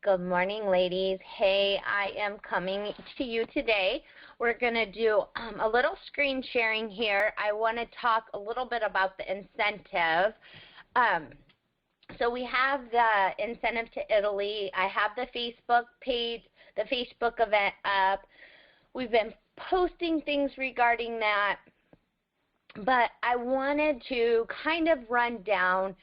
Good morning, ladies. Hey, I am coming to you today. We're going to do a little screen sharing here. I want to talk a little bit about the incentive. So we have the incentive to Italy. I have the Facebook page, the Facebook event up. We've been posting things regarding that, but I wanted to kind of run down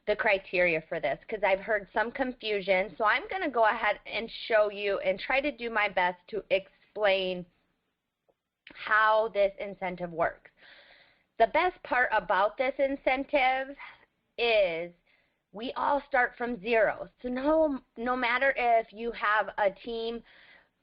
the criteria for this because I've heard some confusion. So I'm going to go ahead and show you and try to do my best to explain how this incentive works. The best part about this incentive is we all start from zero. So no matter if you have a team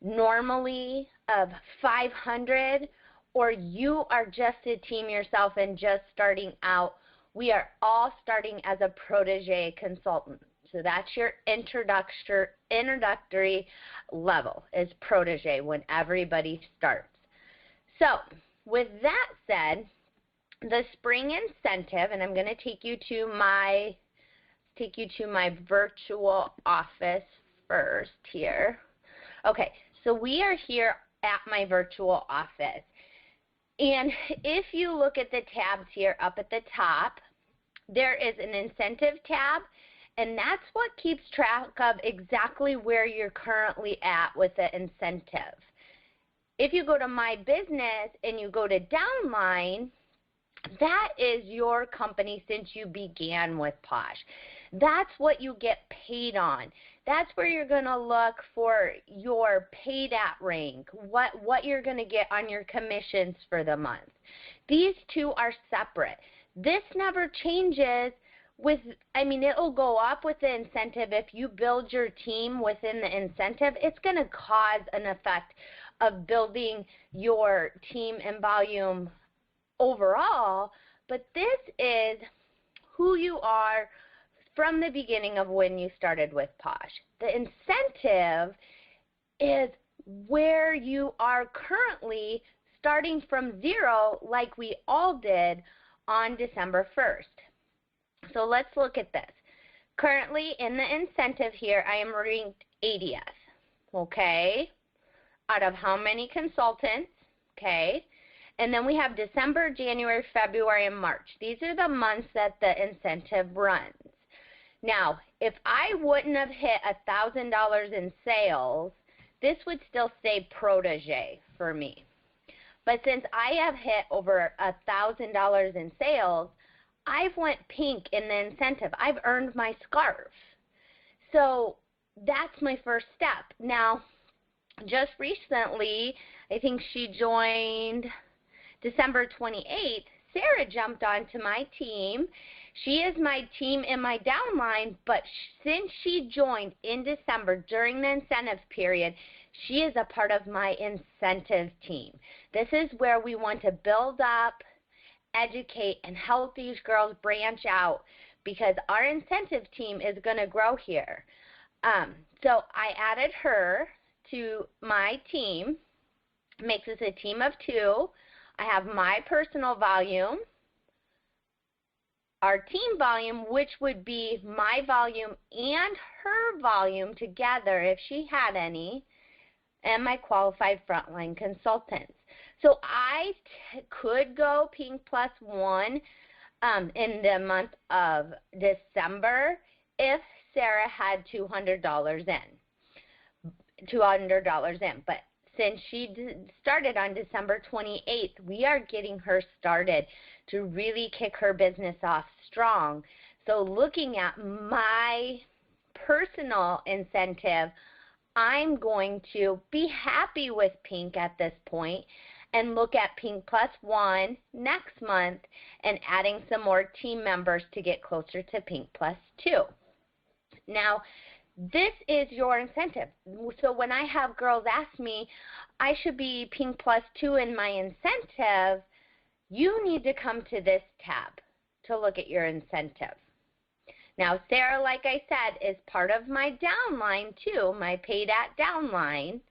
normally of 500 or you are just a team yourself and just starting out, we are all starting as a protege consultant. So that's your introductory level is protege when everybody starts. So with that said, the spring incentive, and I'm going to take you to my virtual office first here. Okay, so we are here at my virtual office. And if you look at the tabs here up at the top, there is an incentive tab, and that's what keeps track of exactly where you're currently at with the incentive. If you go to My Business and you go to Downline, that is your company since you began with Posh. That's what you get paid on. That's where you're going to look for your paid at rank, what you're going to get on your commissions for the month. These two are separate. This never changes it'll go up with the incentive. If you build your team within the incentive, it's going to cause an effect of building your team and volume overall, but this is who you are from the beginning of when you started with Posh. The incentive is where you are currently starting from zero like we all did on December 1st. So let's look at this. Currently in the incentive here, I am ranked 80th, okay, out of how many consultants, okay? And then we have December, January, February, and March. These are the months that the incentive runs. Now, if I wouldn't have hit $1,000 in sales, this would still say protege for me. But since I have hit over $1,000 in sales, I've went pink in the incentive. I've earned my scarf. So that's my first step. Now, just recently, I think she joined December 28th, Sarah jumped onto my team. She is my team in my downline, but since she joined in December during the incentive period, she is a part of my incentive team. This is where we want to build up, educate, and help these girls branch out because our incentive team is going to grow here. So I added her to my team. Makes us a team of 2. I have my personal volume, our team volume, which would be my volume and her volume together if she had any, and my qualified frontline consultants. So I could go pink +1 in the month of December if Sarah had $200 in. But since she started on December 28th, we are getting her started to really kick her business off strong. So looking at my personal incentive, I'm going to be happy with pink at this point and look at pink +1 next month and adding some more team members to get closer to pink +2. Now, this is your incentive. So when I have girls ask me, I should be pink +2 in my incentive, you need to come to this tab to look at your incentive. Now, Sarah, like I said, is part of my downline too, my paid at downline.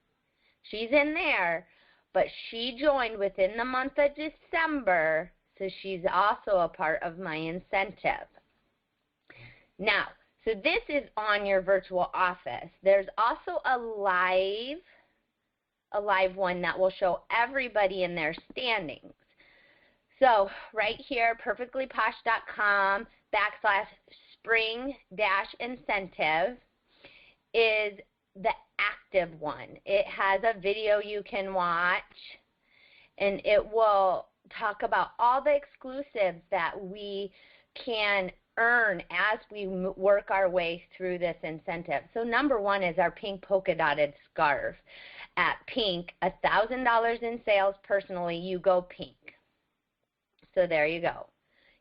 She's in there, but she joined within the month of December, so she's also a part of my incentive. Now, So this is on your virtual office. There's also a live one that will show everybody in their standings. So right here, perfectlyposh.com/spring-incentive is the active one. It has a video you can watch, and it will talk about all the exclusives that we can earn as we work our way through this incentive. So number one is our pink polka dotted scarf. At pink, $1,000 in sales personally, you go pink. So there you go.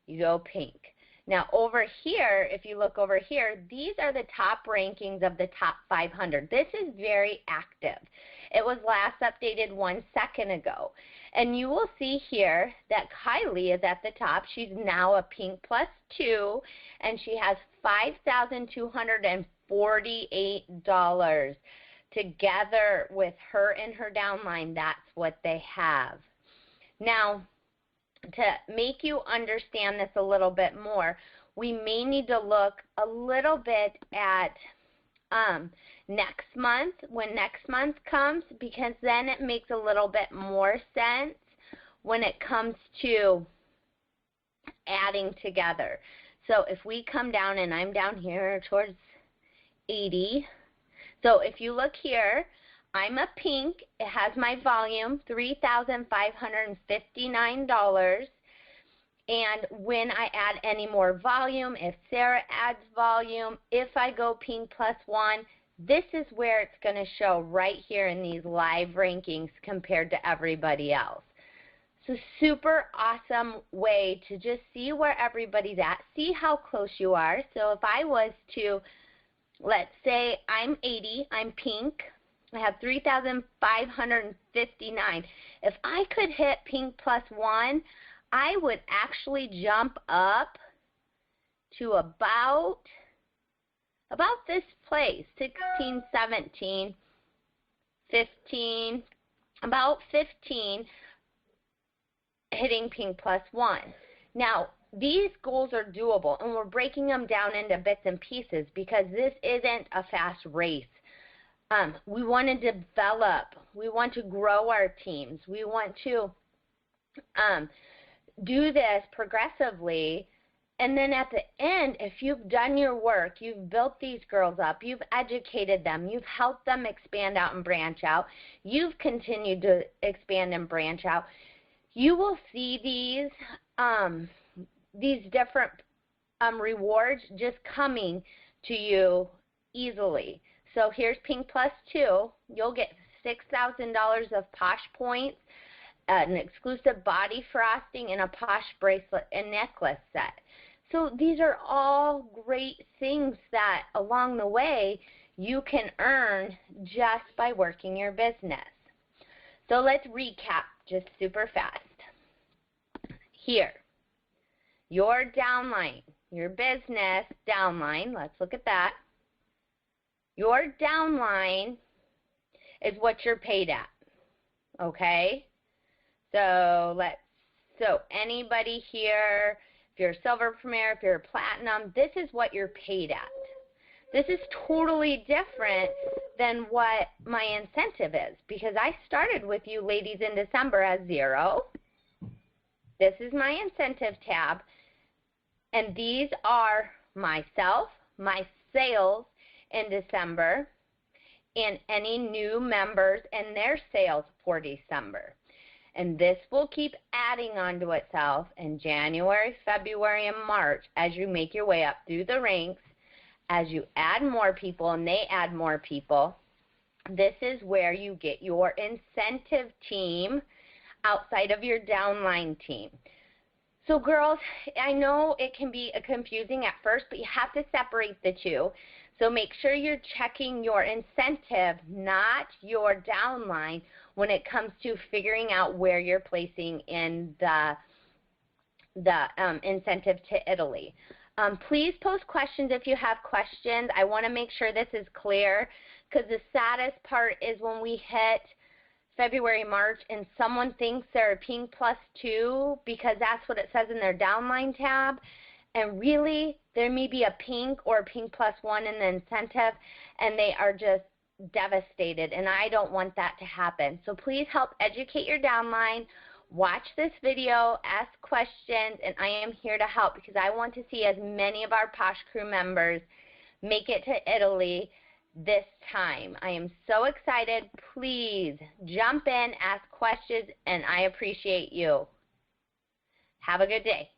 You go pink. Now over here, if you look over here, these are the top rankings of the top 500. This is very active. It was last updated 1 second ago. And you will see here that Kylie is at the top. She's now a pink +2, and she has $5,248. Together with her and her downline, that's what they have. Now, to make you understand this a little bit more, we may need to look a little bit at next month, when next month comes, because then it makes a little bit more sense when it comes to adding together. So if we come down, and I'm down here towards 80, so if you look here, I'm a pink. It has my volume, $3,559. And when I add any more volume, if Sarah adds volume, if I go pink +1, this is where it's going to show right here in these live rankings compared to everybody else. So super awesome way to just see where everybody's at, see how close you are. So if I was to, let's say I'm 80, I'm pink, I have 3,559. If I could hit pink +1, I would actually jump up to about this place, 16, 17, 15, about 15, hitting pink +1. Now, these goals are doable, and we're breaking them down into bits and pieces because this isn't a fast race. We want to develop. We want to grow our teams. We want to do this progressively, and then at the end, if you've done your work, you've built these girls up, you've educated them, you've helped them expand out and branch out, you've continued to expand and branch out, you will see these different rewards just coming to you easily. So here's pink +2. You'll get $6,000 of Posh points, an exclusive body frosting, and a Posh bracelet and necklace set. So these are all great things that along the way you can earn just by working your business. So let's recap just super fast. Here, your downline, your business downline, let's look at that. Your downline is what you're paid at, okay? So anybody here, if you're a silver premier, if you're a platinum, this is what you're paid at. This is totally different than what my incentive is, because I started with you ladies in December as 0. This is my incentive tab, and these are myself, my sales in December, and any new members and their sales for December. And this will keep adding onto itself in January, February, and March as you make your way up through the ranks, as you add more people and they add more people. This is where you get your incentive team outside of your downline team. So girls, I know it can be confusing at first, but you have to separate the two. So make sure you're checking your incentive, not your downline, when it comes to figuring out where you're placing in the incentive to Italy. Please post questions if you have questions. I want to make sure this is clear, because the saddest part is when we hit February, March, and someone thinks they're a pink +2 because that's what it says in their downline tab, and really there may be a pink or a pink plus one in the incentive, and they are just devastated, and I don't want that to happen. So please help educate your downline. Watch this video, ask questions, and I am here to help because I want to see as many of our Posh Crew members make it to Italy this time. I am so excited. Please jump in, ask questions, and I appreciate you. Have a good day.